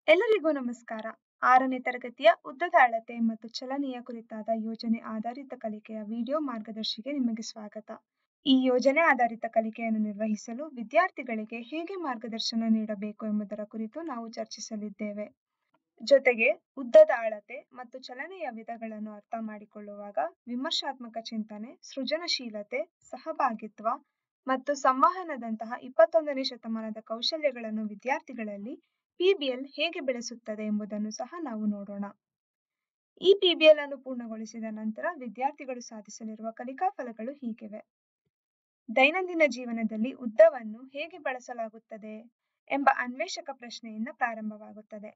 ಎಲ್ಲರಿಗೂ ನಮಸ್ಕಾರ. 6ನೇ ತರಗತಿಯ ಉದ್ದದ ಅಳತೆ ಮತ್ತು ಚಲನೆಯ ಕುರಿತಾದ ಯೋಜನೆ ಆಧಾರಿತ ಕಲಿಕೆಯ ವಿಡಿಯೋ ಮಾರ್ಗದರ್ಶಿಗೆ ನಿಮಗೆ ಸ್ವಾಗತ. ಈ ಯೋಜನೆ ಆಧಾರಿತ ಕಲಿಕೆಯನ್ನು ನಿರ್ವಹಿಸಲು ವಿದ್ಯಾರ್ಥಿಗಳಿಗೆ ಹೇಗೆ ಮಾರ್ಗದರ್ಶನ ನೀಡಬೇಕು ಎಂಬುದರ ಕುರಿತು ನಾವು ಚರ್ಚಿಸಲಿದ್ದೇವೆ. ಜೊತೆಗೆ ಉದ್ದದ ಅಳತೆ ಮತ್ತು ಚಲನೆಯ ವಿಧಗಳನ್ನು ಅರ್ಥ ಮಾಡಿಕೊಳ್ಳುವಾಗ ವಿಮರ್ಶಾತ್ಮಕ ಚಿಂತನೆ, ಸೃಜನಶೀಲತೆ, ಸಹಭಾಗಿತ್ವ ಮತ್ತು ಸಂವಹನದಂತಹ 21ನೇ ಶತಮಾನದ ಕೌಶಲ್ಯಗಳನ್ನು ವಿದ್ಯಾರ್ಥಿಗಳಲ್ಲಿ PBL ಹೇಗೆ ಬೆಳೆಸುತ್ತದೆ ಎಂಬುದನ್ನು ಸಹ ನಾವು ನೋಡೋಣ. ಈ PBL ಅನ್ನು ಪೂರ್ಣಗೊಳಿಸಿದ ನಂತರ ವಿದ್ಯಾರ್ಥಿಗಳು ಸಾಧಿಸಲಿರುವ ಕಲಿಕಾ ಫಲಗಳು ಹೀಗಿವೆ. ದೈನಂದಿನ ಜೀವನದಲ್ಲಿ ಉದ್ದವನ್ನು ಹೇಗೆ ಬಳಸಲಾಗುತ್ತದೆ ಎಂಬ ಅನ್ವೇಷಕ ಪ್ರಶ್ನೆಯಿಂದ ಪ್ರಾರಂಭವಾಗುತ್ತದೆ.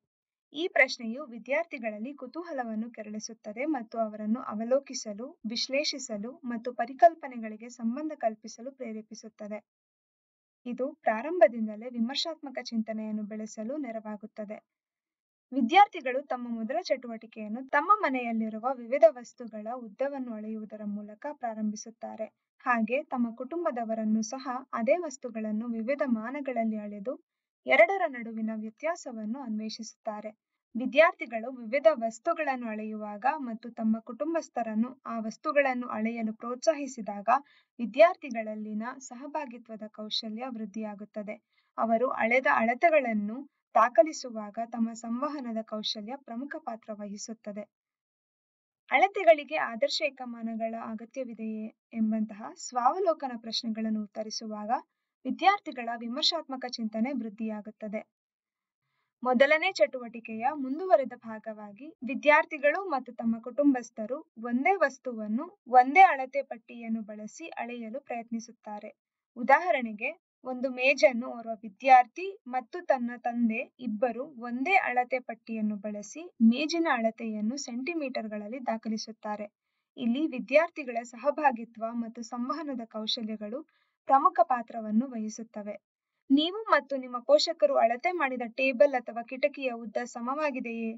ಈ ಪ್ರಶ್ನೆಯು ವಿದ್ಯಾರ್ಥಿಗಳಲ್ಲಿ ಕುತೂಹಲವನ್ನು ಕೆರಳಿಸುತ್ತದೆ ಮತ್ತು ಅವರನ್ನು ಅವಲೋಕಿಸಲು, ವಿಶ್ಲೇಷಿಸಲು ಮತ್ತು ಪರಿಕಲ್ಪನೆಗಳಿಗೆ ಸಂಬಂಧ ಕಲ್ಪಿಸಲು ಪ್ರೇರೇಪಿಸುತ್ತದೆ. ಇದು ಪ್ರಾರಂಭದಿಂದಲೇ ವಿಮರ್ಶಾತ್ಮಕ ಚಿಂತನೆಯನ್ನು ಬೆಳೆಸಲು ನೆರವಾಗುತ್ತದೆ. ವಿದ್ಯಾರ್ಥಿಗಳು ತಮ್ಮ ಮೊದಲ ಚಟುವಟಿಕೆಯನ್ನು ತಮ್ಮ ಮನೆಯಲ್ಲಿರುವ ವಿವಿಧ ವಸ್ತುಗಳ ಉದ್ದವನ್ನು ಅಳೆಯುವುದರ ಮೂಲಕ ಪ್ರಾರಂಭಿಸುತ್ತಾರೆ. ಹಾಗೆ ತಮ್ಮ ಕುಟುಂಬದವರನ್ನು ಸಹ ಅದೇ ವಸ್ತುಗಳನ್ನು ವಿವಿಧ ಮಾನಗಳಲ್ಲಿ ಅಳೆದು ಎರಡರ ನಡುವಿನ ವ್ಯತ್ಯಾಸವನ್ನು ಅನ್ವೇಷಿಸುತ್ತಾರೆ. ವಿದ್ಯಾರ್ಥಿಗಳು ವಿವಿಧ ವಸ್ತುಗಳನ್ನು ಅಳೆಯುವಾಗ ಮತ್ತು ತಮ್ಮ ಕುಟುಂಬಸ್ಥರನ್ನು ಆ ವಸ್ತುಗಳನ್ನು ಅಳೆಯಲು ಪ್ರೋತ್ಸಾಹಿಸಿದಾಗ ವಿದ್ಯಾರ್ಥಿಗಳಲ್ಲಿನ ಸಹಭಾಗಿತ್ವದ ಕೌಶಲ್ಯ ವೃದ್ಧಿಯಾಗುತ್ತದೆ. ಅವರು ಅಳೆದ ಅಳತೆಗಳನ್ನು ದಾಖಲಿಸುವಾಗ ತಮ್ಮ ಸಂವಹನದ ಕೌಶಲ್ಯ ಪ್ರಮುಖ ಪಾತ್ರ ವಹಿಸುತ್ತದೆ. ಅಳತೆಗಳಿಗೆ ಆದರ್ಶ ಏಕಮಾನಗಳ ಅಗತ್ಯವಿದೆಯೇ ಎಂಬಂತಹ ಸ್ವಾವಲೋಕನ ಪ್ರಶ್ನೆಗಳನ್ನು ಉತ್ತರಿಸುವಾಗ ವಿದ್ಯಾರ್ಥಿಗಳ ವಿಮರ್ಶಾತ್ಮಕ ಚಿಂತನೆ ವೃದ್ಧಿಯಾಗುತ್ತದೆ. ಮೊದಲನೇ ಚಟುವಟಿಕೆಯ ಮುಂದುವರೆದ ಭಾಗವಾಗಿ ವಿದ್ಯಾರ್ಥಿಗಳು ಮತ್ತು ತಮ್ಮ ಕುಟುಂಬಸ್ಥರು ಒಂದೇ ವಸ್ತುವನ್ನು ಒಂದೇ ಅಳತೆ ಪಟ್ಟಿಯನ್ನು ಬಳಸಿ ಅಳೆಯಲು ಪ್ರಯತ್ನಿಸುತ್ತಾರೆ. ಉದಾಹರಣೆಗೆ, ಒಂದು ಮೇಜನ್ನು ಓರ್ವ ವಿದ್ಯಾರ್ಥಿ ಮತ್ತು ತನ್ನ ತಂದೆ ಇಬ್ಬರು ಒಂದೇ ಅಳತೆ ಪಟ್ಟಿಯನ್ನು ಬಳಸಿ ಮೇಜಿನ ಅಳತೆಯನ್ನು ಸೆಂಟಿಮೀಟರ್ಗಳಲ್ಲಿ ದಾಖಲಿಸುತ್ತಾರೆ. ಇಲ್ಲಿ ವಿದ್ಯಾರ್ಥಿಗಳ ಸಹಭಾಗಿತ್ವ ಮತ್ತು ಸಂವಹನದ ಕೌಶಲ್ಯಗಳು ಪ್ರಮುಖ ಪಾತ್ರವನ್ನು ವಹಿಸುತ್ತವೆ. ನೀವು ಮತ್ತು ನಿಮ್ಮ ಪೋಷಕರು ಅಳತೆ ಮಾಡಿದ ಟೇಬಲ್ ಅಥವಾ ಕಿಟಕಿಯ ಉದ್ದ ಸಮವಾಗಿದೆಯೇ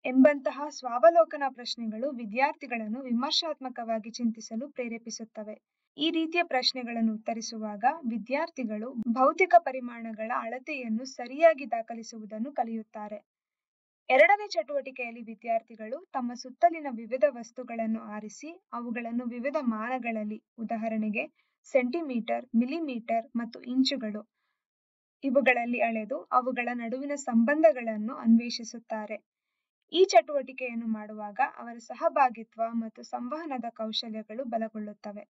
ಎಂಬಂತಹ ಸ್ವಾವಲೋಕನ ಪ್ರಶ್ನೆಗಳು ವಿದ್ಯಾರ್ಥಿಗಳನ್ನು ವಿಮರ್ಶಾತ್ಮಕವಾಗಿ ಚಿಂತಿಸಲು ಪ್ರೇರೇಪಿಸುತ್ತವೆ. ಈ ರೀತಿಯ ಪ್ರಶ್ನೆಗಳನ್ನು ಉತ್ತರಿಸುವಾಗ ವಿದ್ಯಾರ್ಥಿಗಳು ಭೌತಿಕ ಪರಿಮಾಣಗಳ ಅಳತೆಯನ್ನು ಸರಿಯಾಗಿ ದಾಖಲಿಸುವುದನ್ನು ಕಲಿಯುತ್ತಾರೆ. ಎರಡನೇ ಚಟುವಟಿಕೆಯಲ್ಲಿ ವಿದ್ಯಾರ್ಥಿಗಳು ತಮ್ಮ ಸುತ್ತಲಿನ ವಿವಿಧ ವಸ್ತುಗಳನ್ನು ಆರಿಸಿ ಅವುಗಳನ್ನು ವಿವಿಧ ಮಾನಗಳಲ್ಲಿ, ಉದಾಹರಣೆಗೆ ಸೆಂಟಿಮೀಟರ್, ಮಿಲಿಮೀಟರ್ ಮತ್ತು ಇಂಚುಗಳು ಇವುಗಳಲ್ಲಿ ಅಳೆದು ಅವುಗಳ ನಡುವಿನ ಸಂಬಂಧಗಳನ್ನು ಅನ್ವೇಷಿಸುತ್ತಾರೆ. ಈ ಚಟುವಟಿಕೆಯನ್ನು ಮಾಡುವಾಗ ಅವರ ಸಹಭಾಗಿತ್ವ ಮತ್ತು ಸಂವಹನದ ಕೌಶಲ್ಯಗಳು ಬಲಗೊಳ್ಳುತ್ತವೆ.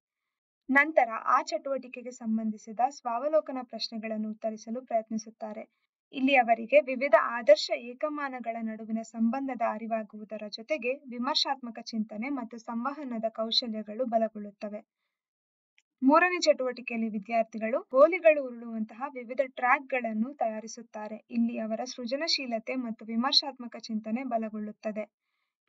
ನಂತರ ಆ ಚಟುವಟಿಕೆಗೆ ಸಂಬಂಧಿಸಿದ ಸ್ವಾವಲೋಕನ ಪ್ರಶ್ನೆಗಳನ್ನು ಉತ್ತರಿಸಲು ಪ್ರಯತ್ನಿಸುತ್ತಾರೆ. ಇಲ್ಲಿ ಅವರಿಗೆ ವಿವಿಧ ಆದರ್ಶ ಏಕಮಾನಗಳ ನಡುವಿನ ಸಂಬಂಧದ ಅರಿವಾಗುವುದರ ಜೊತೆಗೆ ವಿಮರ್ಶಾತ್ಮಕ ಚಿಂತನೆ ಮತ್ತು ಸಂವಹನದ ಕೌಶಲ್ಯಗಳು ಬಲಗೊಳ್ಳುತ್ತವೆ. ಮೂರನೇ ಚಟುವಟಿಕೆಯಲ್ಲಿ ವಿದ್ಯಾರ್ಥಿಗಳು ಗೋಲಿಗಳು ಉರುಳುವಂತಹ ವಿವಿಧ ಟ್ರ್ಯಾಕ್ಗಳನ್ನು ತಯಾರಿಸುತ್ತಾರೆ. ಇಲ್ಲಿ ಅವರ ಸೃಜನಶೀಲತೆ ಮತ್ತು ವಿಮರ್ಶಾತ್ಮಕ ಚಿಂತನೆ ಬಲಗೊಳ್ಳುತ್ತದೆ.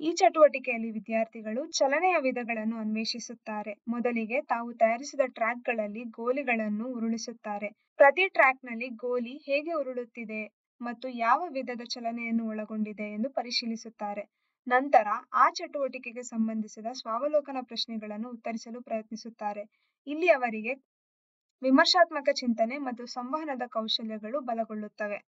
ಈ ಚಟುವಟಿಕೆಯಲ್ಲಿ ವಿದ್ಯಾರ್ಥಿಗಳು ಚಲನೆಯ ವಿಧಗಳನ್ನು ಅನ್ವೇಷಿಸುತ್ತಾರೆ. ಮೊದಲಿಗೆ ತಾವು ತಯಾರಿಸಿದ ಟ್ರ್ಯಾಕ್ಗಳಲ್ಲಿ ಗೋಲಿಗಳನ್ನು ಉರುಳಿಸುತ್ತಾರೆ. ಪ್ರತಿ ಟ್ರ್ಯಾಕ್ನಲ್ಲಿ ಗೋಲಿ ಹೇಗೆ ಉರುಳುತ್ತಿದೆ ಮತ್ತು ಯಾವ ವಿಧದ ಚಲನೆಯನ್ನು ಒಳಗೊಂಡಿದೆ ಎಂದು ಪರಿಶೀಲಿಸುತ್ತಾರೆ. ನಂತರ ಆ ಚಟುವಟಿಕೆಗೆ ಸಂಬಂಧಿಸಿದ ಸ್ವಾವಲೋಕನ ಪ್ರಶ್ನೆಗಳನ್ನು ಉತ್ತರಿಸಲು ಪ್ರಯತ್ನಿಸುತ್ತಾರೆ. ಇಲ್ಲಿ ಅವರಿಗೆ ವಿಮರ್ಶಾತ್ಮಕ ಚಿಂತನೆ ಮತ್ತು ಸಂವಹನದ ಕೌಶಲ್ಯಗಳು ಬಲಗೊಳ್ಳುತ್ತವೆ.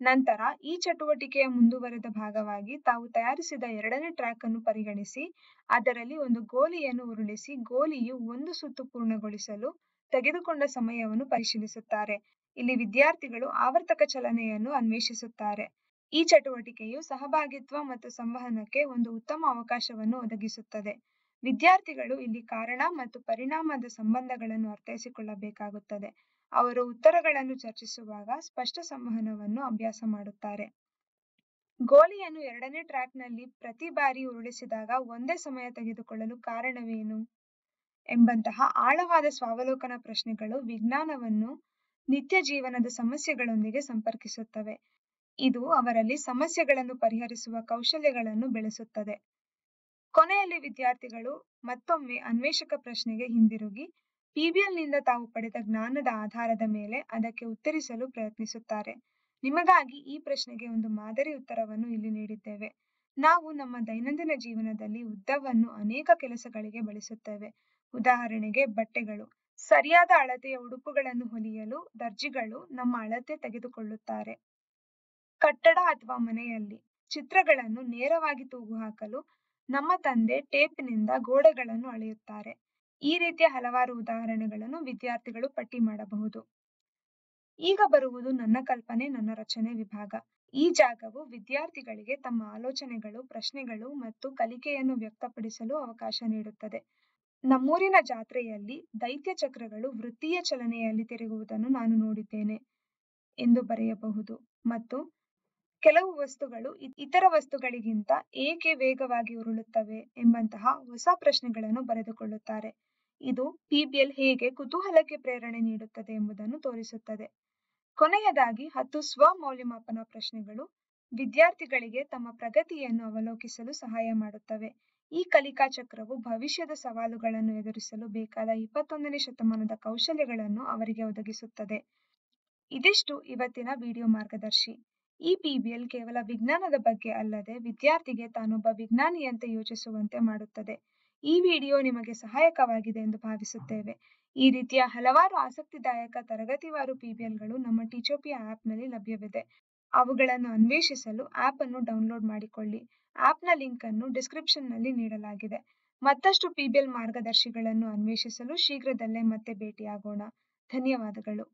ನಂತರ ಈ ಚಟುವಟಿಕೆಯ ಮುಂದುವರೆದ ಭಾಗವಾಗಿ ತಾವು ತಯಾರಿಸಿದ ಎರಡನೇ ಟ್ರ್ಯಾಕ್ ಅನ್ನು ಪರಿಗಣಿಸಿ ಅದರಲ್ಲಿ ಒಂದು ಗೋಲಿಯನ್ನು ಉರುಳಿಸಿ ಗೋಲಿಯು ಒಂದು ಸುತ್ತು ಪೂರ್ಣಗೊಳಿಸಲು ತೆಗೆದುಕೊಂಡ ಸಮಯವನ್ನು ಪರಿಶೀಲಿಸುತ್ತಾರೆ. ಇಲ್ಲಿ ವಿದ್ಯಾರ್ಥಿಗಳು ಆವರ್ತಕ ಚಲನೆಯನ್ನು ಅನ್ವೇಷಿಸುತ್ತಾರೆ. ಈ ಚಟುವಟಿಕೆಯು ಸಹಭಾಗಿತ್ವ ಮತ್ತು ಸಂವಹನಕ್ಕೆ ಒಂದು ಉತ್ತಮ ಅವಕಾಶವನ್ನು ಒದಗಿಸುತ್ತದೆ. ವಿದ್ಯಾರ್ಥಿಗಳು ಇಲ್ಲಿ ಕಾರಣ ಮತ್ತು ಪರಿಣಾಮದ ಸಂಬಂಧಗಳನ್ನು ಅರ್ಥೈಸಿಕೊಳ್ಳಬೇಕಾಗುತ್ತದೆ. ಅವರು ಉತ್ತರಗಳನ್ನು ಚರ್ಚಿಸುವಾಗ ಸ್ಪಷ್ಟ ಸಂವಹನವನ್ನು ಅಭ್ಯಾಸ ಮಾಡುತ್ತಾರೆ. ಗೋಲಿಯನ್ನು ಎರಡನೇ ಟ್ರ್ಯಾಕ್ನಲ್ಲಿ ಪ್ರತಿ ಬಾರಿ ಉರುಳಿಸಿದಾಗ ಒಂದೇ ಸಮಯ ತೆಗೆದುಕೊಳ್ಳಲು ಕಾರಣವೇನು ಎಂಬಂತಹ ಆಳವಾದ ಸ್ವಾವಲೋಕನ ಪ್ರಶ್ನೆಗಳು ವಿಜ್ಞಾನವನ್ನು ನಿತ್ಯ ಜೀವನದ ಸಮಸ್ಯೆಗಳೊಂದಿಗೆ ಸಂಪರ್ಕಿಸುತ್ತವೆ. ಇದು ಅವರಲ್ಲಿ ಸಮಸ್ಯೆಗಳನ್ನು ಪರಿಹರಿಸುವ ಕೌಶಲ್ಯಗಳನ್ನು ಬೆಳೆಸುತ್ತದೆ. ಕೊನೆಯಲ್ಲಿ ವಿದ್ಯಾರ್ಥಿಗಳು ಮತ್ತೊಮ್ಮೆ ಅನ್ವೇಷಕ ಪ್ರಶ್ನೆಗೆ ಹಿಂದಿರುಗಿ PBLನಿಂದ ತಾವು ಪಡೆದ ಜ್ಞಾನದ ಆಧಾರದ ಮೇಲೆ ಅದಕ್ಕೆ ಉತ್ತರಿಸಲು ಪ್ರಯತ್ನಿಸುತ್ತಾರೆ. ನಿಮಗಾಗಿ ಈ ಪ್ರಶ್ನೆಗೆ ಒಂದು ಮಾದರಿ ಉತ್ತರವನ್ನು ಇಲ್ಲಿ ನೀಡಿದ್ದೇವೆ. ನಾವು ನಮ್ಮ ದೈನಂದಿನ ಜೀವನದಲ್ಲಿ ಉದ್ದವನ್ನು ಅನೇಕ ಕೆಲಸಗಳಿಗೆ ಬಳಸುತ್ತೇವೆ. ಉದಾಹರಣೆಗೆ ಬಟ್ಟೆಗಳು. ಸರಿಯಾದ ಅಳತೆಯ ಉಡುಪುಗಳನ್ನು ಹೊಲಿಯಲು ದರ್ಜಿಗಳು ನಮ್ಮ ಅಳತೆ ತೆಗೆದುಕೊಳ್ಳುತ್ತಾರೆ. ಕಟ್ಟಡ ಅಥವಾ ಮನೆಯಲ್ಲಿ ಚಿತ್ರಗಳನ್ನು ನೇರವಾಗಿ ತೂಗು ಹಾಕಲು ನಮ್ಮ ತಂದೆ ಟೇಪ್ನಿಂದ ಗೋಡೆಗಳನ್ನು ಅಳೆಯುತ್ತಾರೆ. ಈ ರೀತಿಯ ಹಲವಾರು ಉದಾಹರಣೆಗಳನ್ನು ವಿದ್ಯಾರ್ಥಿಗಳು ಪಟ್ಟಿ ಮಾಡಬಹುದು. ಈಗ ಬರುವುದು ನನ್ನ ಕಲ್ಪನೆ ನನ್ನ ರಚನೆ ವಿಭಾಗ. ಈ ಜಾಗವು ವಿದ್ಯಾರ್ಥಿಗಳಿಗೆ ತಮ್ಮ ಆಲೋಚನೆಗಳು, ಪ್ರಶ್ನೆಗಳು ಮತ್ತು ಕಲಿಕೆಯನ್ನು ವ್ಯಕ್ತಪಡಿಸಲು ಅವಕಾಶ ನೀಡುತ್ತದೆ. ನಮ್ಮೂರಿನ ಜಾತ್ರೆಯಲ್ಲಿ ದೈತ್ಯ ಚಕ್ರಗಳು ವೃತ್ತೀಯ ಚಲನೆಯಲ್ಲಿ ತಿರುಗುವುದನ್ನು ನಾನು ನೋಡಿದ್ದೇನೆ ಎಂದು ಬರೆಯಬಹುದು. ಮತ್ತು ಕೆಲವು ವಸ್ತುಗಳು ಇತರ ವಸ್ತುಗಳಿಗಿಂತ ಏಕೆ ವೇಗವಾಗಿ ಉರುಳುತ್ತವೆ ಎಂಬಂತಹ ಹೊಸ ಪ್ರಶ್ನೆಗಳನ್ನು ಬರೆದುಕೊಳ್ಳುತ್ತಾರೆ. ಇದು PBL ಹೇಗೆ ಕುತೂಹಲಕ್ಕೆ ಪ್ರೇರಣೆ ನೀಡುತ್ತದೆ ಎಂಬುದನ್ನು ತೋರಿಸುತ್ತದೆ. ಕೊನೆಯದಾಗಿ 10 ಸ್ವ-ಮೌಲ್ಯಮಾಪನ ಪ್ರಶ್ನೆಗಳು ವಿದ್ಯಾರ್ಥಿಗಳಿಗೆ ತಮ್ಮ ಪ್ರಗತಿಯನ್ನು ಅವಲೋಕಿಸಲು ಸಹಾಯ ಮಾಡುತ್ತವೆ. ಈ ಕಲಿಕಾ ಚಕ್ರವು ಭವಿಷ್ಯದ ಸವಾಲುಗಳನ್ನು ಎದುರಿಸಲು ಬೇಕಾದ 21ನೇ ಶತಮಾನದ ಕೌಶಲ್ಯಗಳನ್ನು ಅವರಿಗೆ ಒದಗಿಸುತ್ತದೆ. ಇದಿಷ್ಟು ಇವತ್ತಿನ ವಿಡಿಯೋ ಮಾರ್ಗದರ್ಶಿ. ಈ PBL ಕೇವಲ ವಿಜ್ಞಾನದ ಬಗ್ಗೆ ಅಲ್ಲದೆ ವಿದ್ಯಾರ್ಥಿಗೆ ತಾನೊಬ್ಬ ವಿಜ್ಞಾನಿಯಂತೆ ಯೋಚಿಸುವಂತೆ ಮಾಡುತ್ತದೆ. ಈ ವಿಡಿಯೋ ನಿಮಗೆ ಸಹಾಯಕವಾಗಿದೆ ಎಂದು ಭಾವಿಸುತ್ತೇವೆ. ಈ ರೀತಿಯ ಹಲವಾರು ಆಸಕ್ತಿದಾಯಕ ತರಗತಿವಾರು PBLಗಳು ನಮ್ಮ ಟೀಚೋಪಿಯಾ ಆಪ್ನಲ್ಲಿ ಲಭ್ಯವಿದೆ. ಅವುಗಳನ್ನು ಅನ್ವೇಷಿಸಲು ಆಪ್ ಅನ್ನು ಡೌನ್ಲೋಡ್ ಮಾಡಿಕೊಳ್ಳಿ. ಆಪ್ನ ಲಿಂಕ್ ಅನ್ನು ಡಿಸ್ಕ್ರಿಪ್ಷನ್ನಲ್ಲಿ ನೀಡಲಾಗಿದೆ. ಮತ್ತಷ್ಟು PBL ಮಾರ್ಗದರ್ಶಿಗಳನ್ನು ಅನ್ವೇಷಿಸಲು ಶೀಘ್ರದಲ್ಲೇ ಮತ್ತೆ ಭೇಟಿಯಾಗೋಣ. ಧನ್ಯವಾದಗಳು.